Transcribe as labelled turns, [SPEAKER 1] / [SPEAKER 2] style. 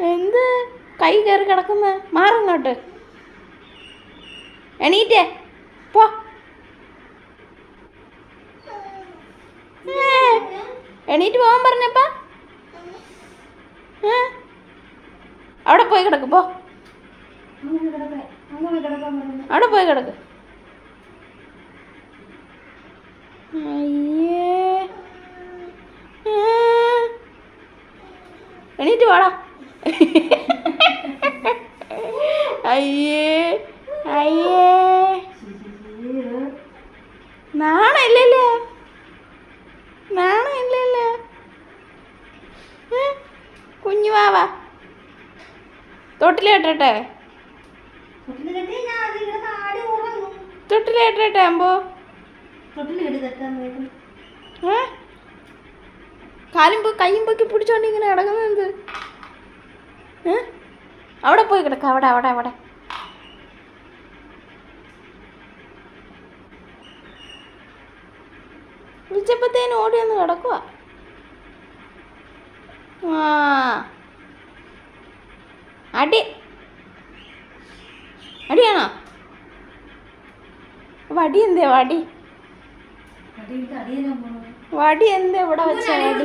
[SPEAKER 1] എന്ത് കൈ കയറി കിടക്കുന്ന മാറിങ്ങോട്ട് എണീറ്റേ പോ. എണീറ്റ് പോകാൻ പറഞ്ഞപ്പാ അവിടെ പോയി കിടക്ക് പോ. അവിടെ പോയി കിടക്ക്. അയ്യേ എണീറ്റ് പോടാ. അയ്യേ അയ്യേ നാണയില്ലല്ലേ നാണയില്ലല്ലേ കുഞ്ഞു വാവാ. തൊട്ടിലേട്ടെ തൊട്ടിലേട്ടെ അമ്പോ കാലും കയ്യും പൊക്കി പിടിച്ചോണ്ട് ഇങ്ങനെ കിടക്കുന്നത്. അവിടെ പോയി കിടക്ക. അവിടെ അവിടെ അവിടെ വിളിച്ചപ്പത്തേനും ഓടി വന്ന് കിടക്കുക. അടി അടിയാണോ? വടി എന്തേ വടി വടി എന്തേ ഇവിടെ വെച്ച വടി?